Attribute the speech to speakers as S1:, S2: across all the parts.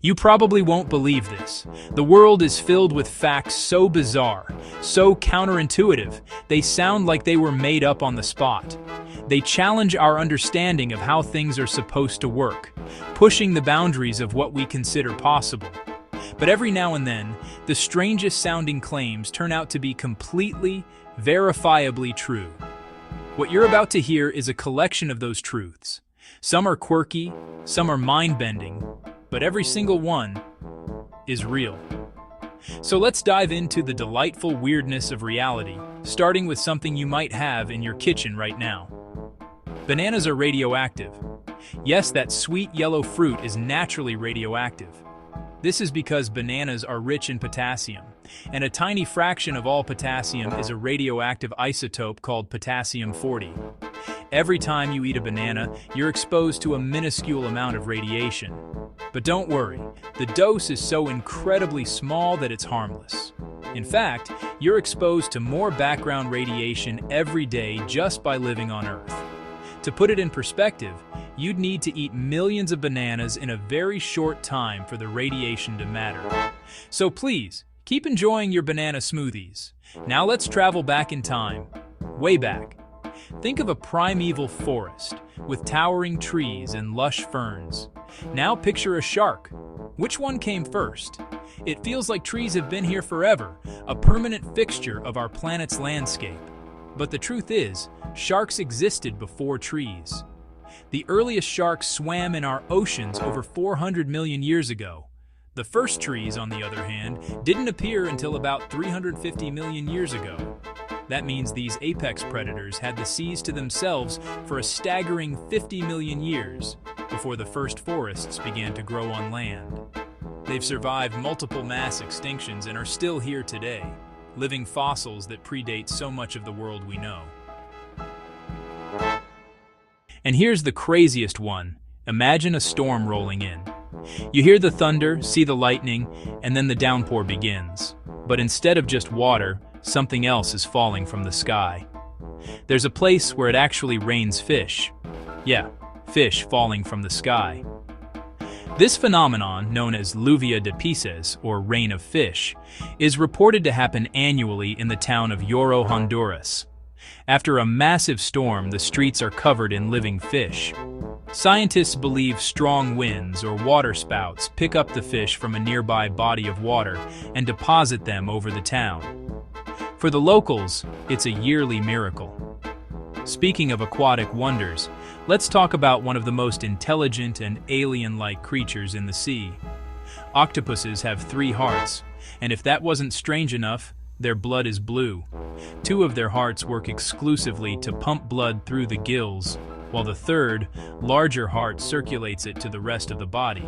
S1: You probably won't believe this. The world is filled with facts so bizarre, so counterintuitive, they sound like they were made up on the spot. They challenge our understanding of how things are supposed to work, pushing the boundaries of what we consider possible. But every now and then, the strangest sounding claims turn out to be completely, verifiably true. What you're about to hear is a collection of those truths. Some are quirky, some are mind-bending, but every single one is real. So let's dive into the delightful weirdness of reality, starting with something you might have in your kitchen right now. Bananas are radioactive. Yes, that sweet yellow fruit is naturally radioactive. This is because bananas are rich in potassium, and a tiny fraction of all potassium is a radioactive isotope called potassium-40. Every time you eat a banana, you're exposed to a minuscule amount of radiation. But don't worry, the dose is so incredibly small that it's harmless. In fact, you're exposed to more background radiation every day just by living on Earth. To put it in perspective, you'd need to eat millions of bananas in a very short time for the radiation to matter. So please, keep enjoying your banana smoothies. Now let's travel back in time, way back. Think of a primeval forest with towering trees and lush ferns. Now picture a shark. Which one came first? It feels like trees have been here forever, a permanent fixture of our planet's landscape. But the truth is, sharks existed before trees. The earliest sharks swam in our oceans over 400 million years ago. The first trees, on the other hand, didn't appear until about 350 million years ago. That means these apex predators had the seas to themselves for a staggering 50 million years before the first forests began to grow on land. They've survived multiple mass extinctions and are still here today, living fossils that predate so much of the world we know. And here's the craziest one. Imagine a storm rolling in. You hear the thunder, see the lightning, and then the downpour begins. But instead of just water, something else is falling from the sky. There's a place where it actually rains fish. Yeah, fish falling from the sky. This phenomenon, known as lluvia de peces, or rain of fish, is reported to happen annually in the town of Lloro, Honduras. After a massive storm, the streets are covered in living fish. Scientists believe strong winds or waterspouts pick up the fish from a nearby body of water and deposit them over the town. For the locals, it's a yearly miracle. Speaking of aquatic wonders, let's talk about one of the most intelligent and alien-like creatures in the sea. Octopuses have 3 hearts, and if that wasn't strange enough, their blood is blue. 2 of their hearts work exclusively to pump blood through the gills, while the third, larger heart circulates it to the rest of the body.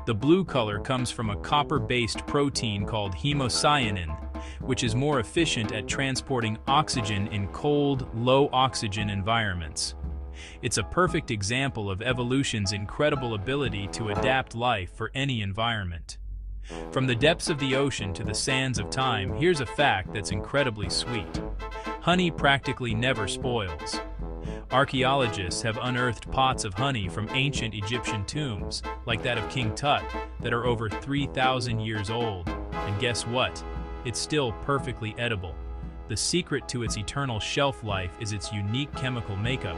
S1: The blue color comes from a copper-based protein called hemocyanin, which is more efficient at transporting oxygen in cold, low-oxygen environments. It's a perfect example of evolution's incredible ability to adapt life for any environment. From the depths of the ocean to the sands of time, here's a fact that's incredibly sweet. Honey practically never spoils. Archaeologists have unearthed pots of honey from ancient Egyptian tombs, like that of King Tut, that are over 3,000 years old. And guess what? It's still perfectly edible. The secret to its eternal shelf life is its unique chemical makeup.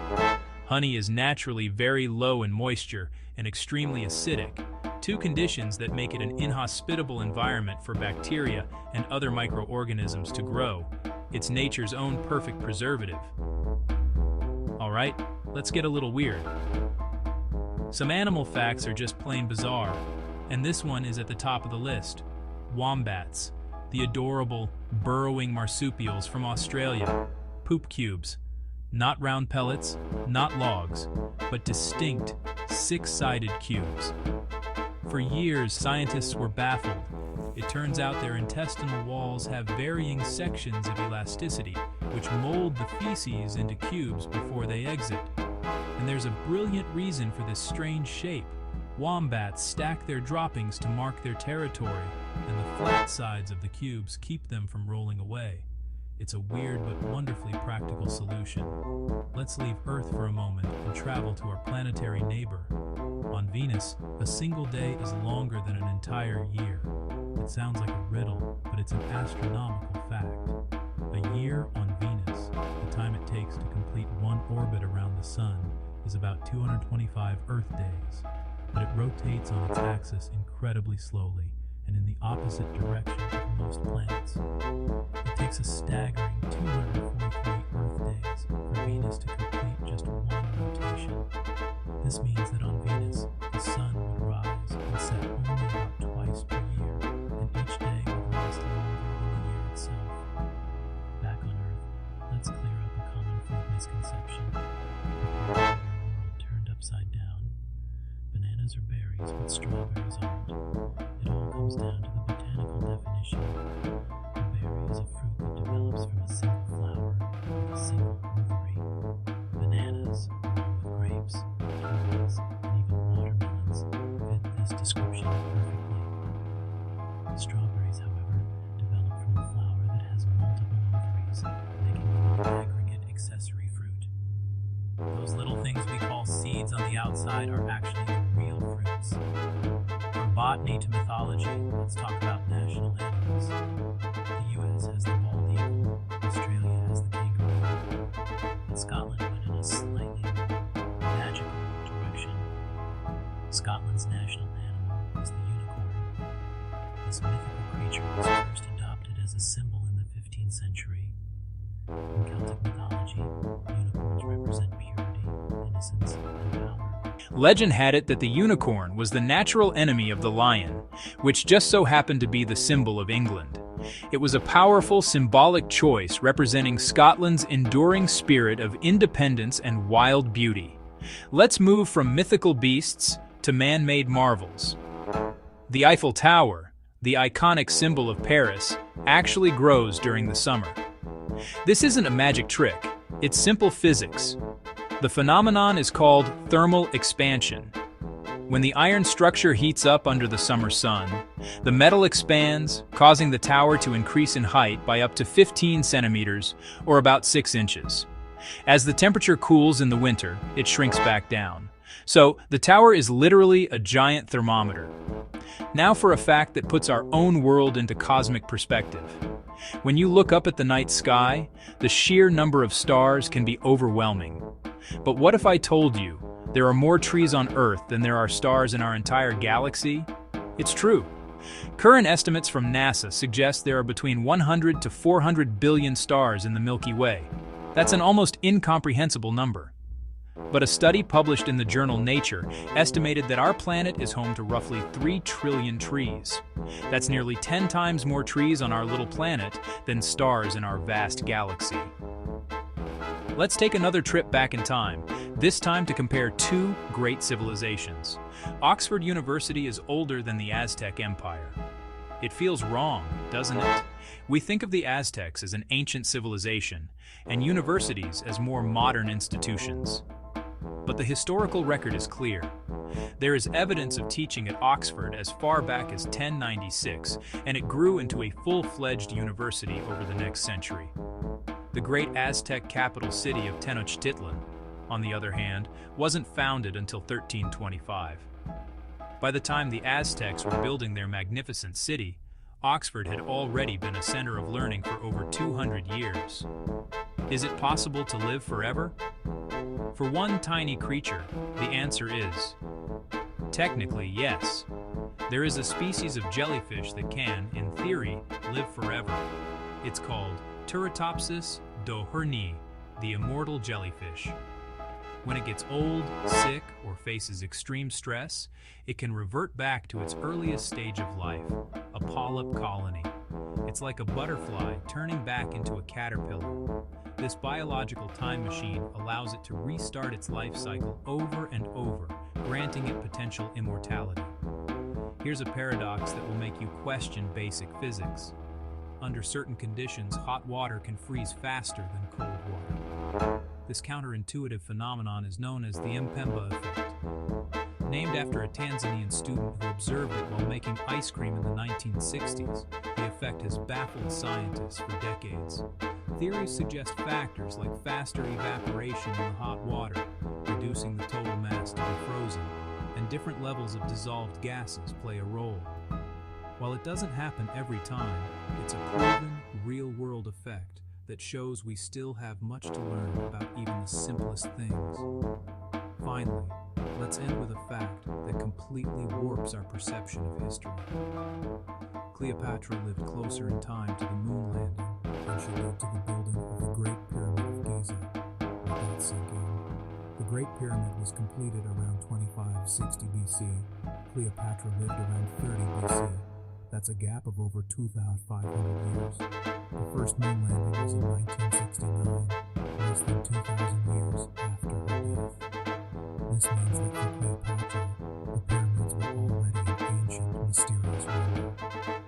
S1: Honey is naturally very low in moisture and extremely acidic, 2 conditions that make it an inhospitable environment for bacteria and other microorganisms to grow. It's nature's own perfect preservative. Alright, let's get a little weird. Some animal facts are just plain bizarre, and this one is at the top of the list. Wombats, the adorable, burrowing marsupials from Australia. Poop cubes. Not round pellets, not logs, but distinct, 6-sided cubes. For years, scientists were baffled. It turns out their intestinal walls have varying sections of elasticity, which mold the feces into cubes before they exit. And there's a brilliant reason for this strange shape. Wombats stack their droppings to mark their territory, and the flat sides of the cubes keep them from rolling away. It's a weird but wonderfully practical solution. Let's leave Earth for a moment and travel to our planetary neighbor. On Venus, a single day is longer than an entire year. It sounds like a riddle, but it's an astronomical fact. A year on Venus, the time it takes to complete one orbit around the Sun, is about 225 Earth days, but it rotates on its axis incredibly slowly and in the opposite direction of most planets. It takes a staggering 243 Earth days for Venus to complete just one rotation. This means that on Venus, the Sun would rise and set only about twice per year, and each day would last longer than the year itself. Back on Earth, let's clear up a common food misconception. The world turned upside down. Bananas are berries, but strawberries aren't. It all comes down to the botanical definition. A berry is a fruit that develops from a single flower with a single ovary. Bananas, along with grapes, kiwis, and even watermelons, fit this description perfectly. Strawberries, however, develop from a flower that has multiple ovaries, making them an aggregate accessory fruit. Those little things we call seeds on the outside are actually the real fruits. From botany to mythology, let's talk about national animals. The US has the bald eagle, Australia has the kangaroo, and Scotland went in a slightly more magical direction. Scotland's national animal is the unicorn. This mythical creature was first adopted as a symbol in the 15th century. In Celtic mythology, unicorns represent purity, innocence, and power. Legend had it that the unicorn was the natural enemy of the lion, which just so happened to be the symbol of England. It was a powerful symbolic choice representing Scotland's enduring spirit of independence and wild beauty. Let's move from mythical beasts to man-made marvels. The Eiffel Tower, the iconic symbol of Paris, actually grows during the summer. This isn't a magic trick, it's simple physics. The phenomenon is called thermal expansion. When the iron structure heats up under the summer sun, the metal expands, causing the tower to increase in height by up to 15 centimeters, or about 6 inches. As the temperature cools in the winter, it shrinks back down. So, the tower is literally a giant thermometer. Now for a fact that puts our own world into cosmic perspective. When you look up at the night sky, the sheer number of stars can be overwhelming. But what if I told you there are more trees on Earth than there are stars in our entire galaxy? It's true. Current estimates from NASA suggest there are between 100 to 400 billion stars in the Milky Way. That's an almost incomprehensible number. But a study published in the journal Nature estimated that our planet is home to roughly 3 trillion trees. That's nearly 10 times more trees on our little planet than stars in our vast galaxy. Let's take another trip back in time, this time to compare two great civilizations. Oxford University is older than the Aztec Empire. It feels wrong, doesn't it? We think of the Aztecs as an ancient civilization, and universities as more modern institutions. But the historical record is clear. There is evidence of teaching at Oxford as far back as 1096, and it grew into a full-fledged university over the next century. The great Aztec capital city of Tenochtitlan, on the other hand, wasn't founded until 1325. By the time the Aztecs were building their magnificent city, Oxford had already been a center of learning for over 200 years. Is it possible to live forever? For one tiny creature, the answer is technically yes. There is a species of jellyfish that can, in theory, live forever. It's called Turritopsis dohrnii, the immortal jellyfish. When it gets old, sick, or faces extreme stress, it can revert back to its earliest stage of life, a polyp colony. It's like a butterfly turning back into a caterpillar. This biological time machine allows it to restart its life cycle over and over, granting it potential immortality. Here's a paradox that will make you question basic physics. Under certain conditions, hot water can freeze faster than cold water. This counterintuitive phenomenon is known as the Mpemba effect. Named after a Tanzanian student who observed it while making ice cream in the 1960s, the effect has baffled scientists for decades. Theories suggest factors like faster evaporation in the hot water, reducing the total mass to be frozen, and different levels of dissolved gases play a role. While it doesn't happen every time, it's a proven, real-world effect that shows we still have much to learn about even the simplest things. Finally, let's end with a fact that completely warps our perception of history. Cleopatra lived closer in time to the moon landing than she lived to the building of the Great Pyramid of Giza. Let that sink in. The Great Pyramid was completed around 2560 BC. Cleopatra lived around 30 BC. That's a gap of over 2,500 years. The first moon landing was in 1969, less than 2,000 years after her death. This means that for Cleopatra, the pyramids were already an ancient, mysterious wonder.